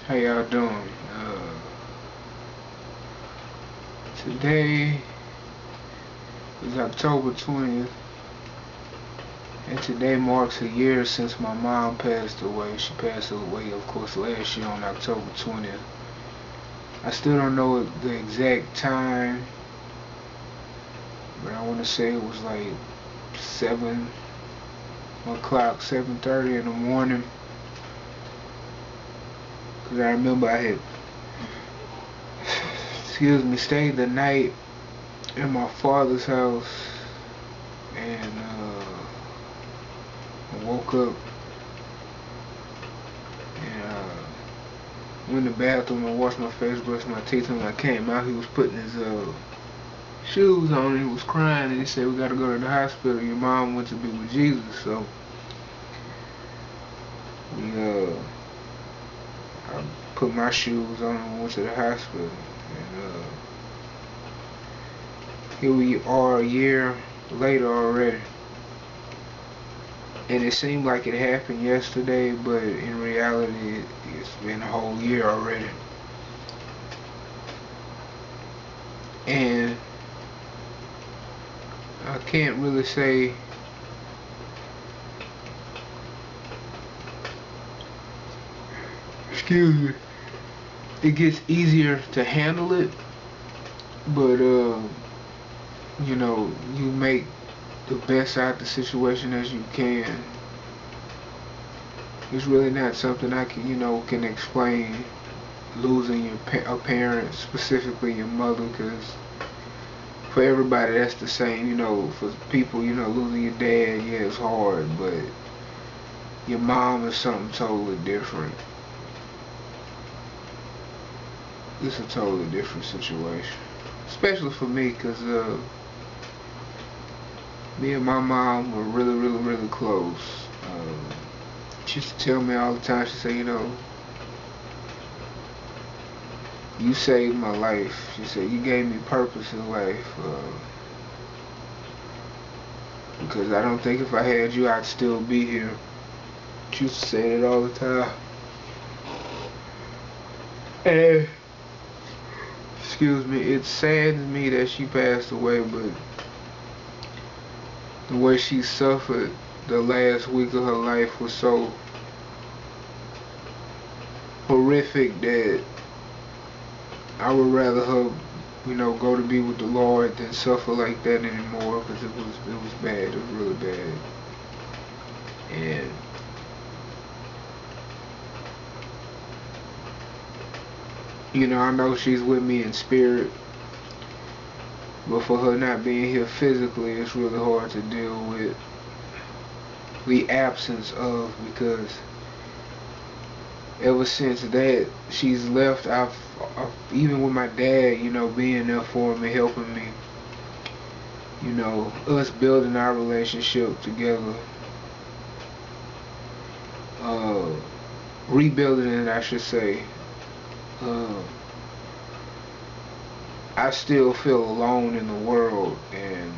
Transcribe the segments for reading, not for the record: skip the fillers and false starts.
How y'all doing? Today is October 20th, and today marks a year since my mom passed away. She passed away, of course, last year on October 20th. I still don't know the exact time, but I want to say it was like 7 o'clock, 7:30 in the morning. Because I remember I had, stayed the night in my father's house, and I woke up and went in the bathroom and washed my face, brushed my teeth, and when I came out, he was putting his shoes on, and he was crying, and he said, "We gotta go to the hospital. Your mom went to be with Jesus." So we I put my shoes on and went to the hospital, and here we are a year later already. And it seemed like it happened yesterday, but in reality, it's been a whole year already. And I can't really say excuse me, it gets easier to handle it, but you make the best out of the situation as you can. It's really not something I can explain, losing a parent, specifically your mother, because for everybody that's the same. For people, losing your dad, yeah, it's hard, but your mom is something totally different. It's a totally different situation, especially for me, because me and my mom were really, really, really close. She used to tell me all the time, she said, you saved my life. She said, you gave me purpose in life. Because I don't think if I had you, I'd still be here. She used to say that all the time. And, excuse me, it saddens me that she passed away, but the way she suffered the last week of her life was so horrific that I would rather her, go to be with the Lord than suffer like that anymore, because it was bad. It was really bad. And I know she's with me in spirit, but for her not being here physically, it's really hard to deal with the absence of, because ever since that she's left, I've even with my dad, being there for me, helping me, us building our relationship together, uh, rebuilding it, I should say. I still feel alone in the world, and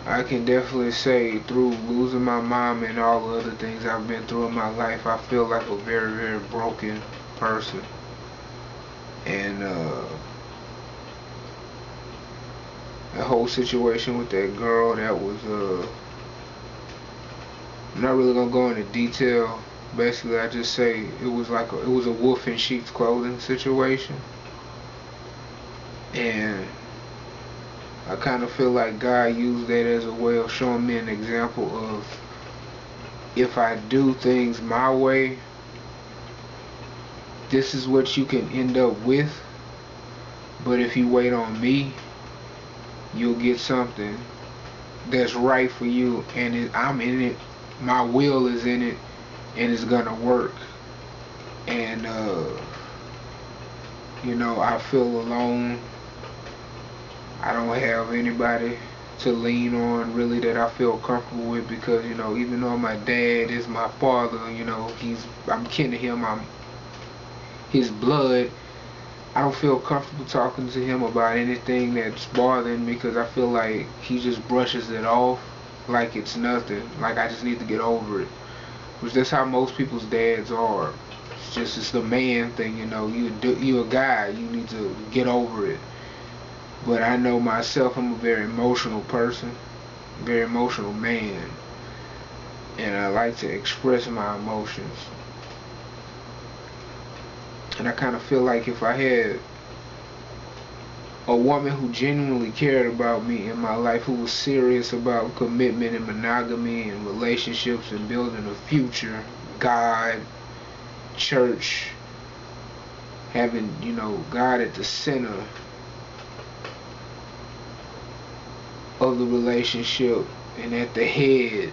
I can definitely say through losing my mom and all the other things I've been through in my life, I feel like a very, very broken person. And the whole situation with that girl, that was I'm not really gonna go into detail. Basically, I just say it was a wolf in sheep's clothing situation, and I kind of feel like God used that as a way of showing me an example of, if I do things my way, this is what you can end up with. But if you wait on me, you'll get something that's right for you, and I'm in it. My will is in it, and it's gonna work. And I feel alone. I don't have anybody to lean on really that I feel comfortable with, because even though my dad is my father, I'm kin to him, I'm his blood. I don't feel comfortable talking to him about anything that's bothering me, because I feel like he just brushes it off like it's nothing, like I just need to get over it. which that's how most people's dads are. It's the man thing, you know. You're a guy, you need to get over it. But I know myself, I'm a very emotional person, very emotional man, and I like to express my emotions. And I kind of feel like if I had a woman who genuinely cared about me in my life, who was serious about commitment and monogamy and relationships and building a future, God, church, having, you know, God at the center of the relationship and at the head.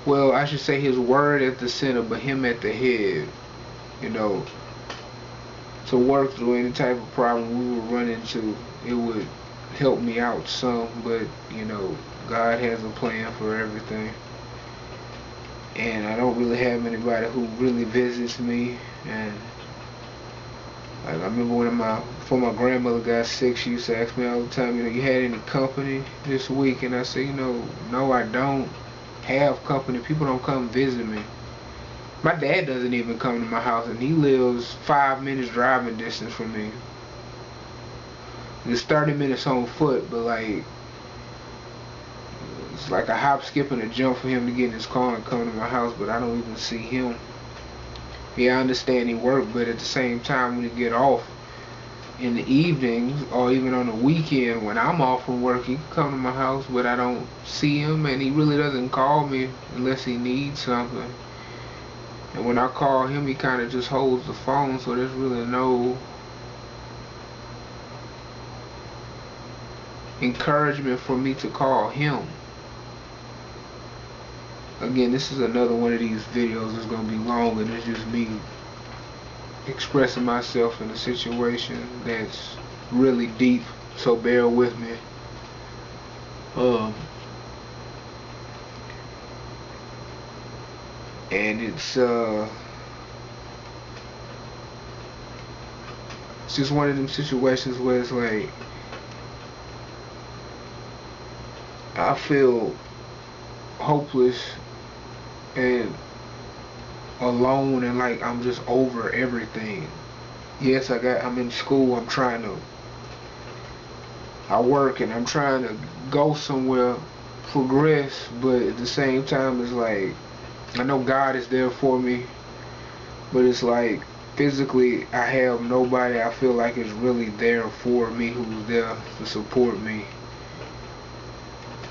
Well, I should say his word at the center, but him at the head, you know, to work through any type of problem we would run into. It would help me out some, but, you know, God has a plan for everything. And I don't really have anybody who really visits me. And like, I remember before my grandmother got sick, she used to ask me all the time, you know, you had any company this week? And I said, you know, no, I don't have company. People don't come visit me. My dad doesn't even come to my house, and he lives 5 minutes driving distance from me. It's 30 minutes on foot, but like, it's like a hop, skip, and a jump for him to get in his car and come to my house, but I don't even see him. Yeah, I understand he work, but at the same time, when he get off in the evenings or even on the weekend when I'm off from work, he can come to my house, but I don't see him, and he really doesn't call me unless he needs something. And when I call him, he kind of just holds the phone, so there's really no encouragement for me to call him. Again, this is another one of these videos that's going to be long, and it's just me expressing myself in a situation that's really deep, so bear with me. And it's just one of them situations where it's like I feel hopeless and alone, and like I'm just over everything. Yes, I'm in school, I work and I'm trying to go somewhere, progress, but at the same time it's like I know God is there for me, but it's like physically I have nobody I feel like is really there for me, who's there to support me.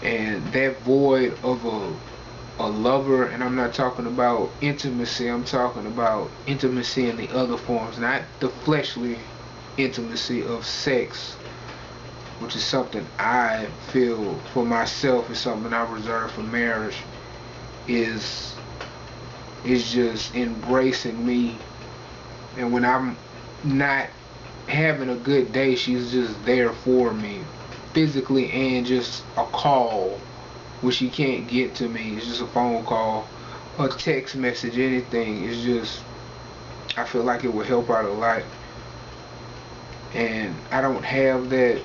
And that void of a lover, and I'm not talking about intimacy, I'm talking about intimacy in the other forms, not the fleshly intimacy of sex, which is something I feel for myself is something I reserve for marriage, is just embracing me. And when I'm not having a good day, she's just there for me, physically, and just a call when she can't get to me. It's just a phone call, a text message, anything. It's just, I feel like it would help out a lot. And I don't have that.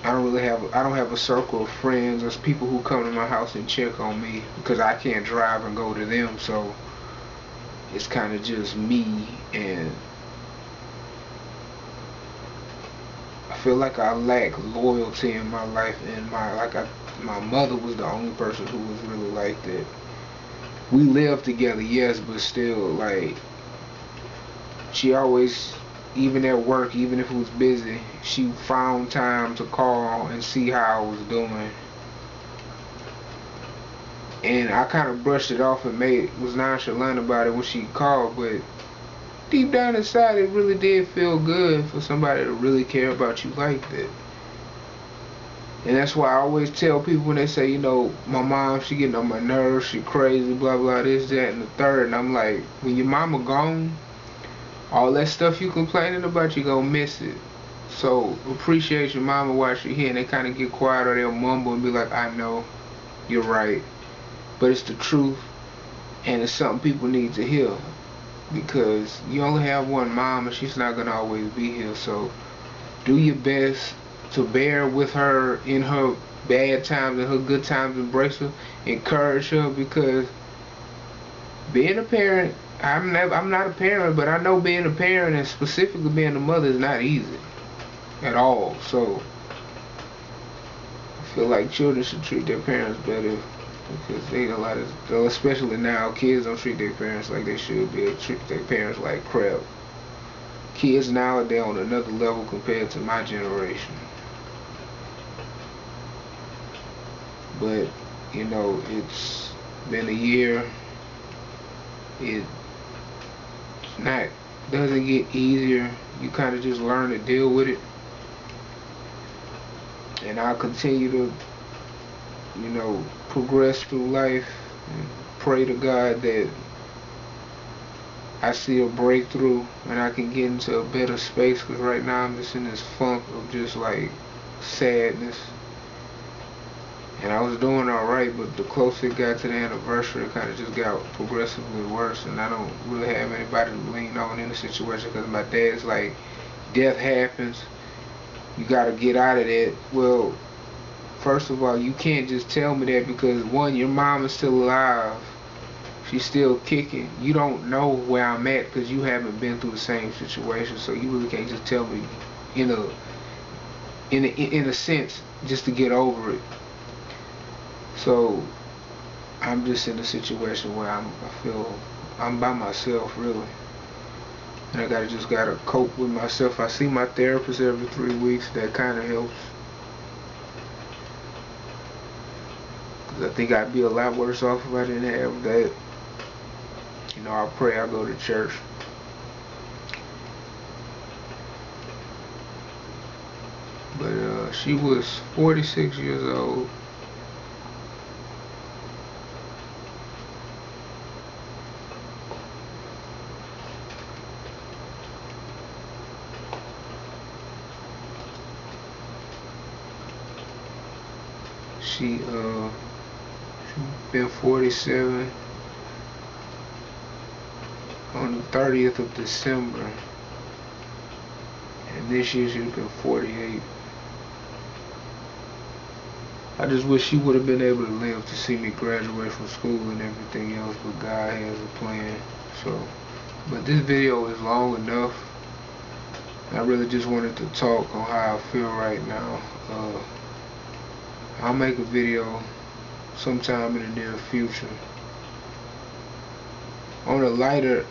I don't have a circle of friends or people who come to my house and check on me, because I can't drive and go to them. So it's kind of just me, and I feel like I lack loyalty in my life, and my mother was the only person who was really like that. We lived together, yes, but still, like, she always, even at work, even if it was busy, she found time to call and see how I was doing. And I kind of brushed it off and was nonchalant about it when she called, but deep down inside, it really did feel good for somebody to really care about you like that. And that's why I always tell people when they say, you know, my mom, she getting on my nerves, she crazy, blah, blah, this, that, and the third. And I'm like, when your mama gone, all that stuff you complaining about, you gonna miss it. So appreciate your mama while she's here. And they kind of get quiet, or they'll mumble and be like, I know, you're right. But it's the truth, and it's something people need to hear. Because you only have one mom, and she's not gonna always be here. So do your best to bear with her in her bad times and her good times. Embrace her, encourage her, because Being a parent, I'm not a parent, but I know being a parent and specifically being a mother is not easy at all. So I feel like children should treat their parents better because they a lot of, especially now, kids don't treat their parents like they should be. They treat their parents like crap. Kids now, they're on another level compared to my generation. But you know, it's been a year. It not doesn't get easier. You kind of just learn to deal with it, and I'll continue to, you know, progress through life and pray to God that I see a breakthrough and I can get into a better space. Because right now I'm just in this funk of just like sadness. And I was doing alright, but the closer it got to the anniversary, it kind of just got progressively worse. And I don't really have anybody to lean on in the situation because my dad's like, death happens, you got to get out of that. Well, first of all, you can't just tell me that because, one, your mom is still alive. She's still kicking. You don't know where I'm at because you haven't been through the same situation. So you really can't just tell me in a sense just to get over it. So I'm just in a situation where I feel I'm by myself really, and I gotta cope with myself. I see my therapist every 3 weeks. That kind of helps. Cause I think I'd be a lot worse off if I didn't have that. You know, I pray, I go to church. But she was 46 years old. She been 47 on the 30th of December, and this year she's been 48. I just wish she would have been able to live to see me graduate from school and everything else, but God has a plan. So, but this video is long enough. I really just wanted to talk on how I feel right now. I'll make a video sometime in the near future. On a lighter,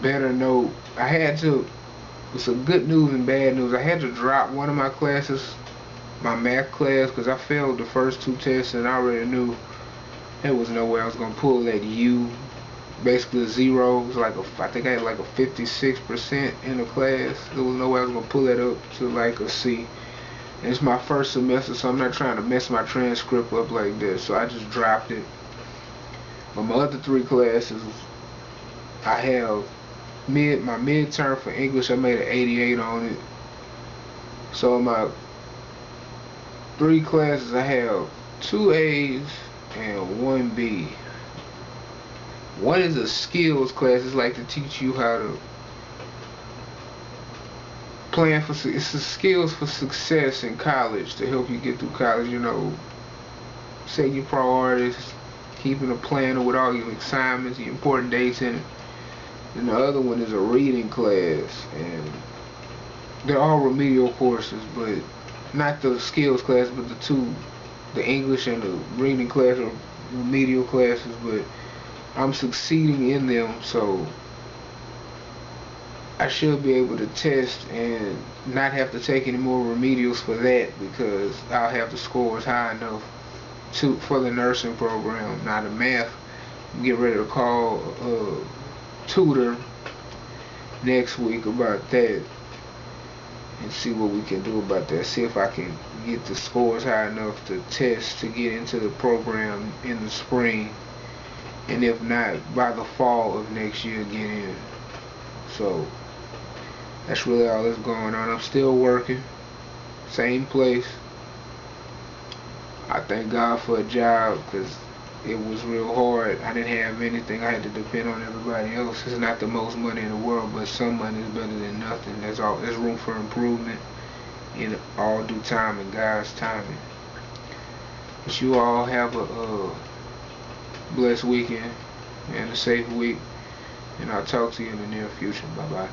better note, it's a good news and bad news. I had to drop one of my classes, my math class, because I failed the first 2 tests and I already knew there was no way I was going to pull that U. Basically a zero. It was like I think I had like a 56% in the class. There was no way I was going to pull that up to like a C. And it's my first semester, so I'm not trying to mess my transcript up like this. So I just dropped it. But my other 3 classes, I have my midterm for English, I made an 88 on it. So in my 3 classes, I have 2 A's and 1 B. One is a skills class. It's like to teach you how to plan for, it's a skills for success in college to help you get through college. You know, setting your priorities, keeping a planner with all your assignments, your important dates in it. And the other one is a reading class, and they're all remedial courses, but not the skills class, but the English and the reading class are remedial classes, but I'm succeeding in them, so I should be able to test and not have to take any more remedials for that because I'll have the scores high enough for the nursing program. Now the math, I'm getting ready to call a tutor next week about that and see what we can do about that. See if I can get the scores high enough to test to get into the program in the spring, and if not, by the fall of next year get in. So that's really all that's going on. I'm still working, same place. I thank God for a job because it was real hard. I didn't have anything. I had to depend on everybody else. It's not the most money in the world, but some money is better than nothing. There's room for improvement in all due time and God's timing. But you all have a blessed weekend. and a safe week. And I'll talk to you in the near future. Bye bye.